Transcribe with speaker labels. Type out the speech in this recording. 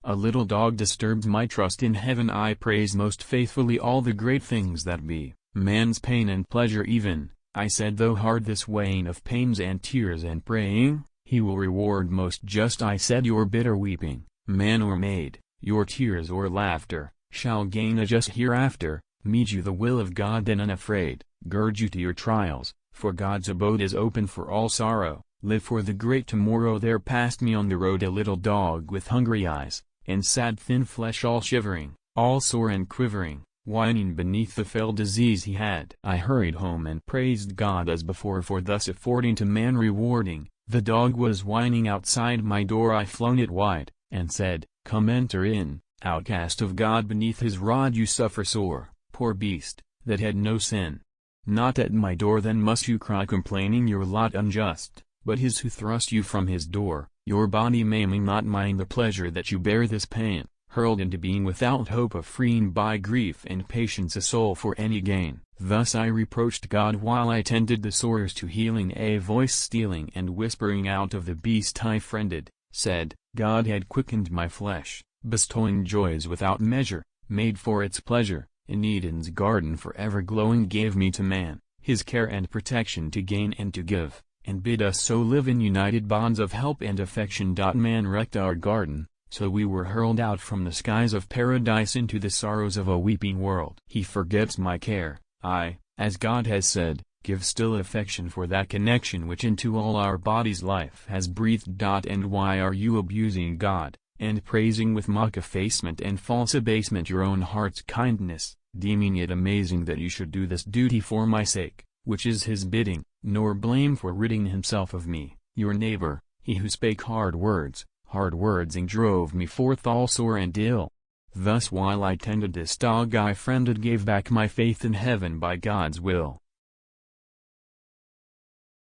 Speaker 1: A little dog disturbs my trust in heaven. I praise most faithfully all the great things that be, man's pain and pleasure even. I said, though hard this weighing of pains and tears and praying, he will reward most just. I said, your bitter weeping, man or maid, your tears or laughter, shall gain a just hereafter. Meet you the will of God then unafraid, gird you to your trials, for God's abode is open for all sorrow. Live for the great tomorrow. There passed me on the road a little dog with hungry eyes, and sad thin flesh all shivering, all sore and quivering, whining beneath the fell disease he had. I hurried home and praised God as before for thus affording to man rewarding. The dog was whining outside my door. I flung it wide, and said, come enter in, outcast of God. Beneath his rod you suffer sore, poor beast, that had no sin. Not at my door then must you cry complaining your lot unjust, but his who thrust you from his door, your body maiming. Not mine the pleasure that you bear this pain, hurled into being without hope of freeing by grief and patience a soul for any gain. Thus I reproached God while I tended the sores to healing. A voice stealing and whispering out of the beast I friended, said, God had quickened my flesh, bestowing joys without measure, made for its pleasure, in Eden's garden forever glowing, gave me to man, his care and protection to gain and to give, and bid us so live in united bonds of help and affection. Man wrecked our garden, so we were hurled out from the skies of paradise into the sorrows of a weeping world. He forgets my care. I, as God has said, give still affection for that connection which into all our bodies life has breathed. And why are you abusing God, and praising with mock effacement and false abasement your own heart's kindness, deeming it amazing that you should do this duty for my sake, which is his bidding, nor blame for ridding himself of me, your neighbor, he who spake hard words and drove me forth all sore and ill. Thus while I tended this dog I friended, gave back my faith in heaven by God's will.